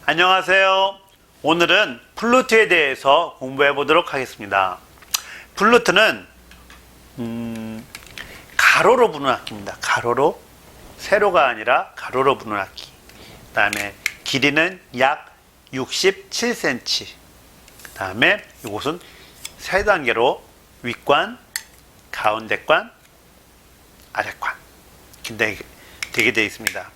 안녕하세요. 오늘은 플루트에 대해서 공부해 보도록 하겠습니다. 플루트는 가로로 부는 악기입니다. 가로로, 세로가 아니라 가로로 부는 악기. 그 다음에 길이는 약 67cm. 그 다음에 이곳은 세 단계로 윗관, 가운데관, 아랫관 되게 되어 있습니다.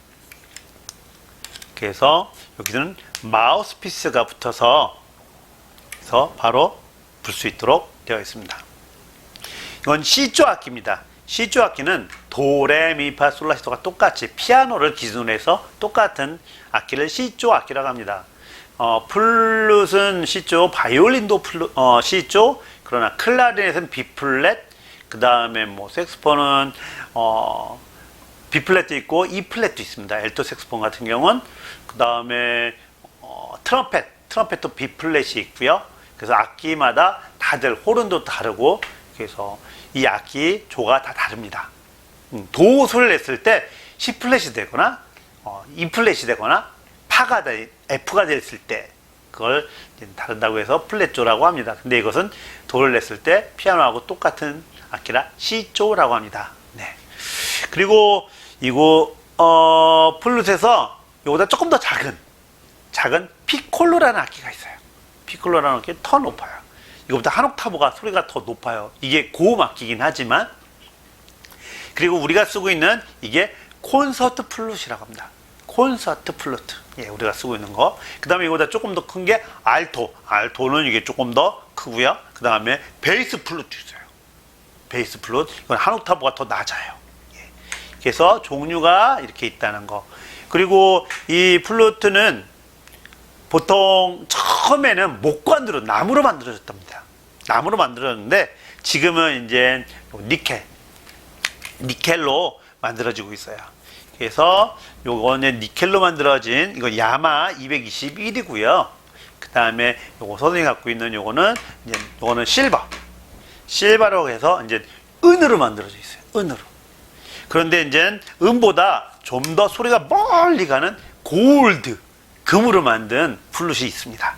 그래서 여기는 마우스피스가 붙어서 바로 불 수 있도록 되어 있습니다. 이건 C조 악기입니다. C조 악기는 도, 레, 미, 파, 솔, 라, 시도가 똑같이 피아노를 기준으로 해서 똑같은 악기를 C조 악기라고 합니다. 플룻은 C조, 바이올린도 C조, 그러나 클라리넷은 B플랫, 그 다음에 색소폰은 B플랫도 있고 E플랫도 있습니다. 엘토 색소폰 같은 경우는. 그 다음에 트럼펫도 B플랫이 있고요. 그래서 악기마다 다들 호른도 다르고, 그래서 이 악기 조가 다 다릅니다. 도 소리를 냈을 때 C플랫이 되거나 E플랫이 되거나 F가 됐을 때 그걸 다른다고 해서 플랫조라고 합니다. 근데 이것은 도를 냈을 때 피아노하고 똑같은 악기라 C조라고 합니다. 네. 그리고 이거 플룻에서 이거보다 조금 더 작은 피콜로라는 악기가 있어요. 피콜로라는 악기는 더 높아요. 이거보다 한 옥타브가 소리가 더 높아요. 이게 고음 악기긴 하지만, 그리고 우리가 쓰고 있는 이게 콘서트 플룻이라고 합니다. 콘서트 플루트. 예, 우리가 쓰고 있는 거. 그 다음에 이거보다 조금 더 큰 게 알토. 알토는 이게 조금 더 크고요. 그 다음에 베이스 플루트 있어요. 베이스 플루트. 이건 한 옥타브가 더 낮아요. 예. 그래서 종류가 이렇게 있다는 거. 그리고 이 플루트는 보통 처음에는 목관으로 나무로 만들어졌답니다. 나무로 만들어졌는데 지금은 이제 니켈로 만들어지고 있어요. 그래서 요거는 니켈로 만들어진 이거 야마 221이고요. 그 다음에 요거 선생님이 갖고 있는 요거는 실버라고 해서 이제 은으로 만들어져 있어요. 은으로. 그런데 이제 은보다 좀 더 소리가 멀리 가는 골드, 금으로 만든 플룻이 있습니다.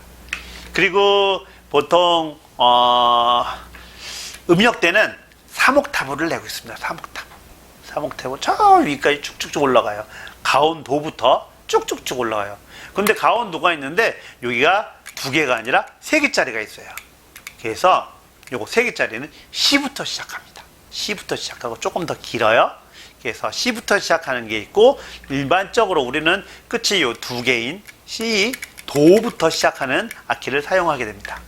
그리고 보통 음역대는 3옥타브를 내고 있습니다. 3옥타브 저 위까지 쭉쭉쭉 올라가요. 가온도부터 쭉쭉쭉 올라가요. 근데 가온도가 있는데 여기가 2개가 아니라 3개짜리가 있어요. 그래서 요거 3개짜리는 C부터 시작합니다. C부터 시작하고 조금 더 길어요. 그래서 C부터 시작하는 게 있고, 일반적으로 우리는 끝이 요 2개인 C, 도부터 시작하는 악기를 사용하게 됩니다.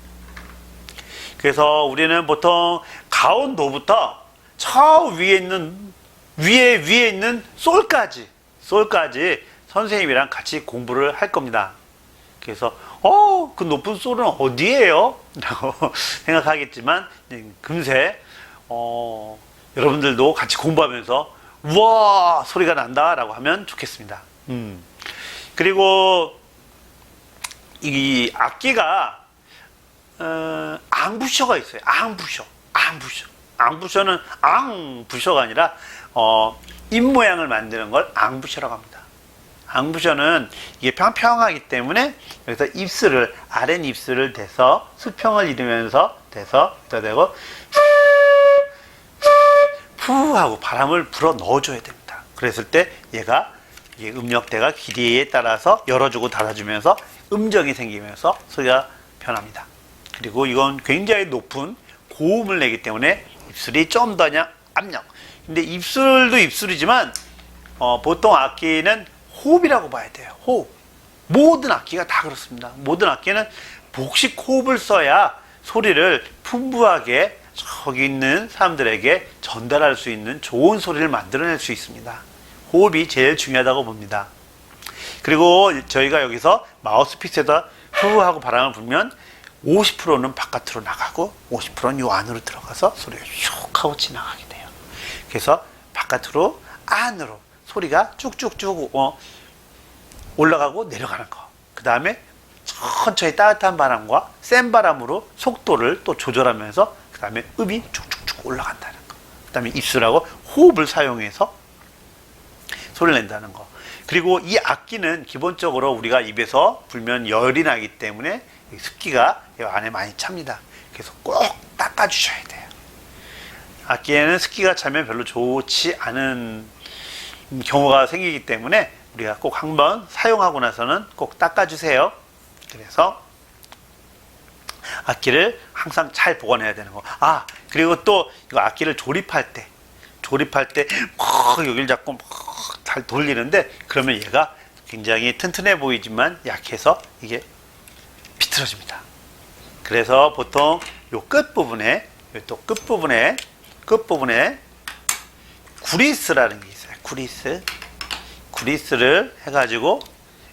그래서 우리는 보통 가온도부터 저 위에 있는 솔까지 선생님이랑 같이 공부를 할 겁니다. 그래서 그 높은 솔은 어디예요? 라고 생각하겠지만, 금세 여러분들도 같이 공부하면서 우와 소리가 난다 라고 하면 좋겠습니다. 그리고 이 악기가 앙부셔가 있어요. 앙부셔는 앙부셔가 아니라 입 모양을 만드는 걸 앙부셔라고 합니다. 앙부셔는 이게 평평하기 때문에 여기서 아랫입술을 대서 수평을 이루면서 대고 푸 하고 바람을 불어 넣어줘야 됩니다. 그랬을 때 얘가 음역대가 길이에 따라서 열어주고 닫아주면서 음정이 생기면서 소리가 변합니다. 그리고 이건 굉장히 높은 고음을 내기 때문에 입술이 좀 더 압력. 근데 입술도 입술이지만 보통 악기는 호흡이라고 봐야 돼요. 호흡. 모든 악기가 다 그렇습니다. 모든 악기는 복식 호흡을 써야 소리를 풍부하게 저기 있는 사람들에게 전달할 수 있는 좋은 소리를 만들어낼 수 있습니다. 호흡이 제일 중요하다고 봅니다. 그리고 저희가 여기서 마우스피스에다 후 하고 바람을 불면 50%는 바깥으로 나가고 50%는 요 안으로 들어가서 소리가 슉 하고 지나가게 돼요. 그래서 바깥으로 안으로 소리가 쭉쭉쭉 올라가고 내려가는 거. 그 다음에 천천히 따뜻한 바람과 센 바람으로 속도를 또 조절하면서 그 다음에 음이 쭉쭉쭉 올라간다는 거. 그 다음에 입술하고 호흡을 사용해서 소리를 낸다는 거. 그리고 이 악기는 기본적으로 우리가 입에서 불면 열이 나기 때문에 습기가 이 안에 많이 찹니다. 그래서 꼭 닦아주셔야 돼요. 악기에는 습기가 차면 별로 좋지 않은 경우가 생기기 때문에 우리가 꼭 한번 사용하고 나서는 꼭 닦아주세요. 그래서 악기를 항상 잘 보관해야 되는 거. 그리고 또 이거 악기를 조립할 때 여기를 잡고 잘 돌리는데, 그러면 얘가 굉장히 튼튼해 보이지만 약해서 이게 비틀어집니다. 그래서 보통 요 끝부분에 구리스라는 게 있어요. 구리스를 해가지고,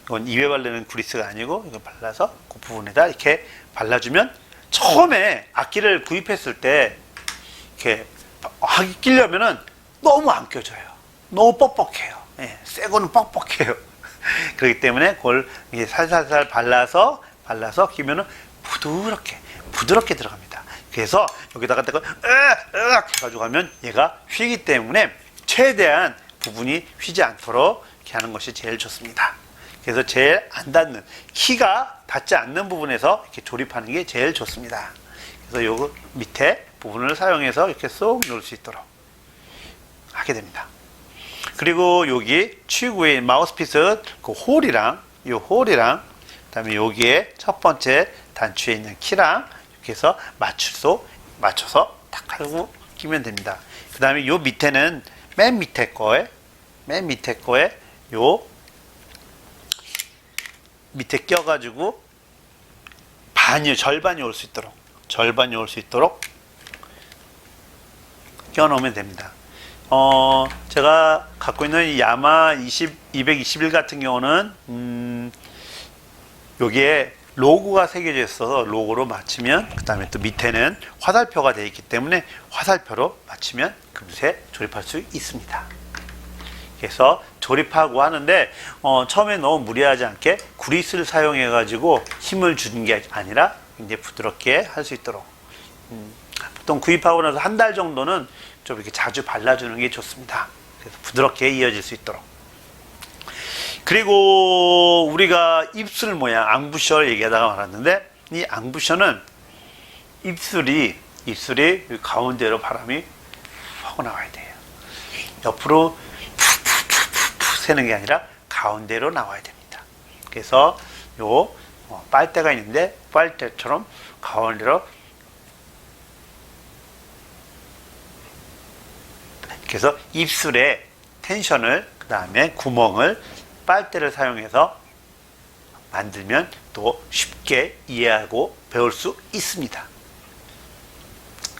이건 입에 바르는 구리스가 아니고 이거 발라서 그 부분에다 이렇게 발라주면, 처음에 악기를 구입했을 때 이렇게 하기 끼려면은 너무 안 껴져요. 너무 뻑뻑해요. 새 거는 뻑뻑해요. 그렇기 때문에 그걸 이게 살살살 발라서 끼면은 부드럽게 들어갑니다. 그래서 여기다가 해가지고 하면 얘가 휘기 때문에 최대한 부분이 휘지 않도록 이렇게 하는 것이 제일 좋습니다. 그래서 제일 안 닿는, 키가 닿지 않는 부분에서 이렇게 조립하는 게 제일 좋습니다. 그래서 요 밑에 부분을 사용해서 이렇게 쏙 넣을 수 있도록 하게 됩니다. 그리고 여기 취구의 마우스피스 그 홀이랑 그다음에 여기에 첫 번째 단추에 있는 키랑 이렇게 해서 맞춰서 딱 하고 끼면 됩니다. 그다음에 요 밑에는 맨 밑에 거에 요 밑에 껴가지고 절반이 올 수 있도록 껴놓으면 됩니다. 제가 갖고 있는 이 야마 221 같은 경우는 여기에 로고가 새겨져 있어서 로고로 맞추면, 그 다음에 또 밑에는 화살표가 되어 있기 때문에 화살표로 맞추면 금세 조립할 수 있습니다. 그래서 조립하고 하는데 처음에 너무 무리하지 않게 구리스를 사용해 가지고 힘을 주는 게 아니라 굉장히 부드럽게 할 수 있도록, 보통 구입하고 나서 한 달 정도는 좀 이렇게 자주 발라주는 게 좋습니다. 그래서 부드럽게 이어질 수 있도록. 그리고 우리가 입술 모양 앙부셔 얘기하다가 말았는데, 이 앙부셔는 입술이 가운데로 바람이 하고 나와야 돼요. 옆으로 푸푸푸푸 새는 게 아니라 가운데로 나와야 됩니다. 그래서 요 빨대가 있는데 빨대처럼 가운데로, 그래서 입술에 텐션을, 그 다음에 구멍을 빨대를 사용해서 만들면 또 쉽게 이해하고 배울 수 있습니다.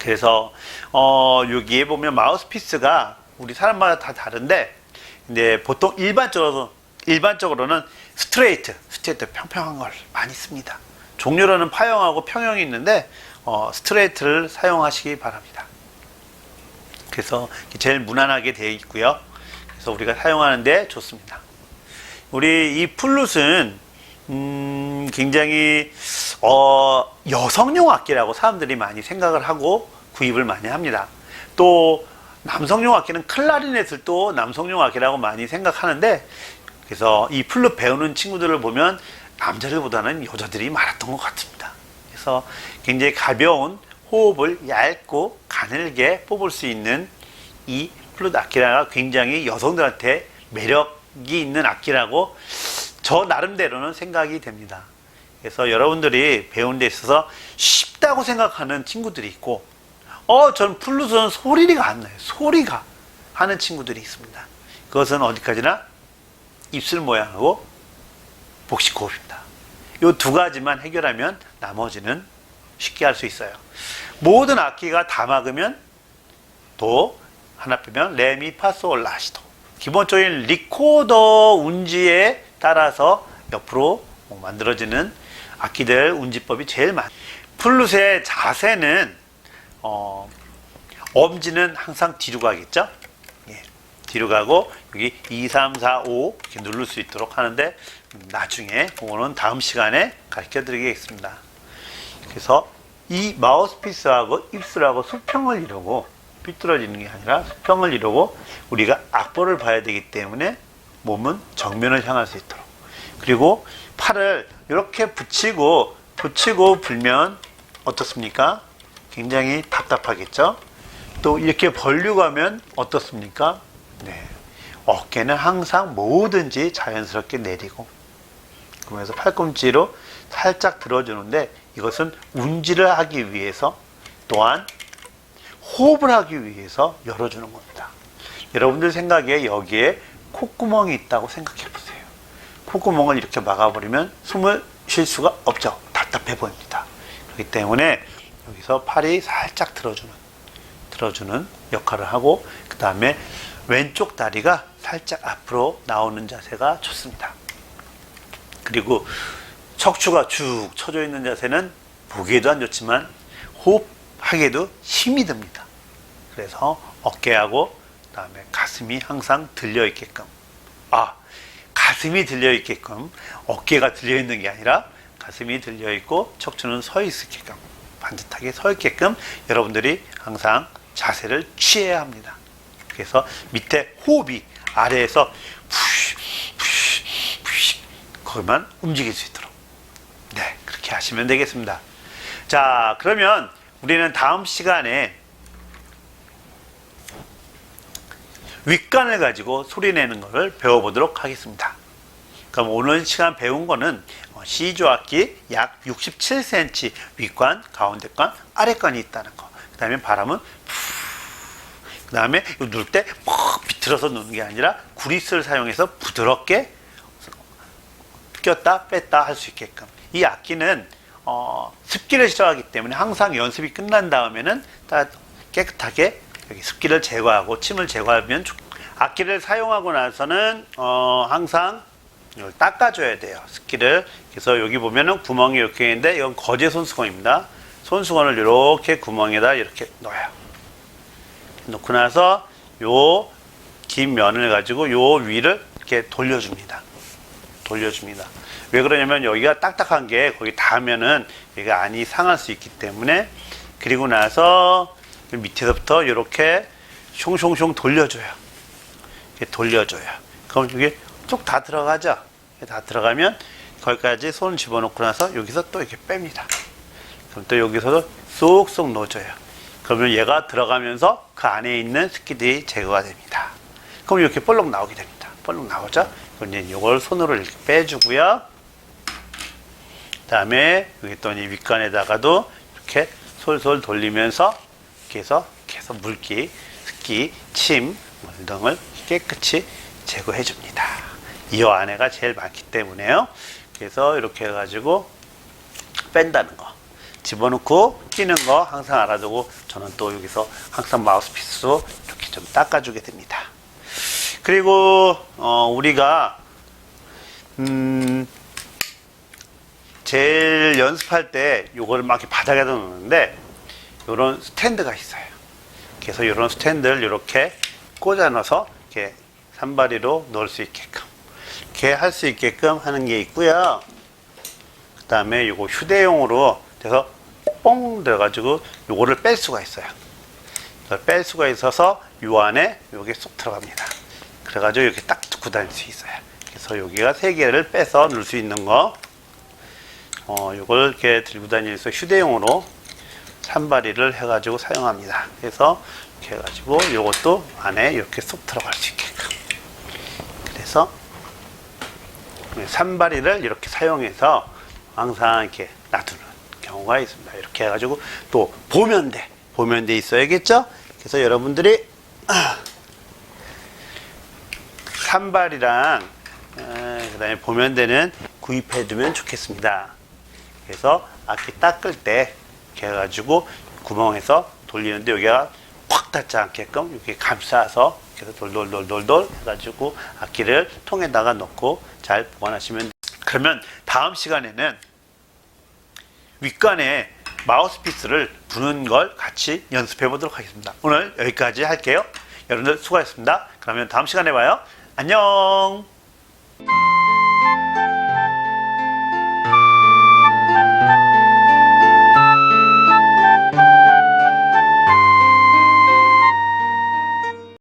그래서 여기에 보면 마우스피스가 우리 사람마다 다 다른데, 근데 보통 일반적으로는 스트레이트 평평한 걸 많이 씁니다. 종류로는 파형하고 평형이 있는데 스트레이트를 사용하시기 바랍니다. 그래서 제일 무난하게 되어 있고요. 그래서 우리가 사용하는데 좋습니다. 우리 이 플룻은 굉장히 여성용 악기라고 사람들이 많이 생각을 하고 구입을 많이 합니다. 또 남성용 악기는 클라리넷을 또 남성용 악기라고 많이 생각하는데, 그래서 이 플룻 배우는 친구들을 보면 남자들보다는 여자들이 많았던 것 같습니다. 그래서 굉장히 가벼운 호흡을 얇고 가늘게 뽑을 수 있는 이 플룻 악기가 굉장히 여성들한테 매력이 있는 악기라고 저 나름대로는 생각이 됩니다. 그래서 여러분들이 배우는 데 있어서 쉽다고 생각하는 친구들이 있고, 전 플룻은 소리가 안 나요. 소리가 하는 친구들이 있습니다. 그것은 어디까지나 입술 모양하고 복식호흡입니다. 이 두 가지만 해결하면 나머지는 쉽게 할 수 있어요. 모든 악기가 다 막으면 도, 하나 빼면 레, 미, 파, 솔, 라, 시, 도. 기본적인 리코더 운지에 따라서 옆으로 만들어지는 악기들 운지법이 제일 많아요. 플룻의 자세는 엄지는 항상 뒤로 가겠죠? 예, 뒤로 가고 여기 2, 3, 4, 5 이렇게 누를 수 있도록 하는데, 나중에 그거는 다음 시간에 가르쳐 드리겠습니다. 그래서 이 마우스피스하고 입술하고 수평을 이루고, 삐뚤어지는 게 아니라 수평을 이루고 우리가 악보를 봐야 되기 때문에 몸은 정면을 향할 수 있도록. 그리고 팔을 이렇게 붙이고 불면 어떻습니까? 굉장히 답답하겠죠? 또 이렇게 벌리고 하면 어떻습니까? 네. 어깨는 항상 뭐든지 자연스럽게 내리고, 그러면서 팔꿈치로 살짝 들어주는데, 이것은 운지를 하기 위해서, 또한 호흡을 하기 위해서 열어주는 겁니다. 여러분들 생각에 여기에 콧구멍이 있다고 생각해 보세요. 콧구멍을 이렇게 막아버리면 숨을 쉴 수가 없죠. 답답해 보입니다. 그렇기 때문에 여기서 팔이 살짝 들어주는 역할을 하고, 그 다음에 왼쪽 다리가 살짝 앞으로 나오는 자세가 좋습니다. 그리고 척추가 쭉 처져 있는 자세는 보기에도 안 좋지만 호흡하기에도 힘이 듭니다. 그래서 어깨하고 그 다음에 가슴이 항상 들려 있게끔, 가슴이 들려 있게끔, 어깨가 들려 있는 게 아니라 가슴이 들려 있고 척추는 서 있게끔, 반듯하게 서 있게끔 여러분들이 항상 자세를 취해야 합니다. 그래서 밑에 호흡이 아래에서 거기만 움직일 수 있도록, 네, 그렇게 하시면 되겠습니다. 자, 그러면 우리는 다음 시간에 윗간을 가지고 소리 내는 것을 배워보도록 하겠습니다. 그럼 오늘 시간 배운 거는 C조악기 약 67cm 윗관, 가운데관, 아랫관이 있다는 거. 그 다음에 바람은 그 다음에 누울 때 퍽 비틀어서 누는 게 아니라 구리스를 사용해서 부드럽게 꼈다 뺐다 할 수 있게끔. 이 악기는 습기를 싫어하기 때문에 항상 연습이 끝난 다음에는 다 깨끗하게 여기 습기를 제거하고 침을 제거하면 악기를 사용하고 나서는 항상 이걸 닦아줘야 돼요. 습기를. 그래서 여기 보면은 구멍이 이렇게 있는데 이건 거제 손수건입니다. 손수건을 이렇게 구멍에다 이렇게 넣어요. 넣고 나서 요 긴 면을 가지고 요 위를 이렇게 돌려줍니다. 왜 그러냐면 여기가 딱딱한 게 거기 닿으면은 여기가 안이 상할 수 있기 때문에. 그리고 나서 밑에서부터 이렇게 숑숑숑 돌려줘요. 그럼 이게 쭉 다 들어가죠. 다 들어가면 거기까지 손 집어넣고 나서 여기서 또 이렇게 뺍니다. 그럼 또 여기서도 쏙쏙 넣어줘요. 그러면 얘가 들어가면서 그 안에 있는 습기들이 제거가 됩니다. 그럼 이렇게 볼록 나오게 됩니다. 볼록 나오죠? 그럼 이제 이걸 손으로 이렇게 빼주고요. 그 다음에 여기 또 이 윗간에다가도 이렇게 솔솔 돌리면서 이렇게 해서 물기, 습기, 침 등을 깨끗이 제거해 줍니다. 이 안에가 제일 많기 때문에요. 그래서 이렇게 해가지고 뺀다는 거, 집어넣고 끼는 거 항상 알아두고, 저는 또 여기서 항상 마우스피스로 이렇게 좀 닦아주게 됩니다. 그리고 우리가 제일 연습할 때 요거를 막 이렇게 바닥에다 놓는데 요런 스탠드가 있어요. 그래서 요런 스탠드를 이렇게 꽂아 넣어서 이렇게 산바리로 넣을 수 있게끔, 이렇게 할 수 있게끔 하는 게 있고요. 그 다음에 요거 휴대용으로 돼서 뽕 들어가지고 요거를 뺄 수가 있어요. 뺄 수가 있어서 요 안에 요게 쏙 들어갑니다. 그래가지고 이렇게 딱 두고 다닐 수 있어요. 그래서 여기가 3개를 빼서 넣을 수 있는 거, 요걸 이렇게 들고 다니면서 휴대용으로 산바리를 해가지고 사용합니다. 그래서 이렇게 해가지고 요것도 안에 이렇게 쏙 들어갈 수 있게끔. 그래서 산바리를 이렇게 사용해서 항상 이렇게 놔두는 경우가 있습니다. 이렇게 해가지고 또 보면대 있어야겠죠? 그래서 여러분들이 산발이랑 그 다음에 보면대는 구입해 두면 좋겠습니다. 그래서 악기 닦을 때 이렇게 해가지고 구멍에서 돌리는데 여기가 확 닿지 않게끔 이렇게 감싸서 그래서 돌돌 해가지고 악기를 통에다가 넣고 잘 보관하시면 됩니다. 그러면 다음 시간에는 윗간에 마우스피스를 부는 걸 같이 연습해 보도록 하겠습니다. 오늘 여기까지 할게요. 여러분들 수고하셨습니다. 그러면 다음 시간에 봐요. 안녕.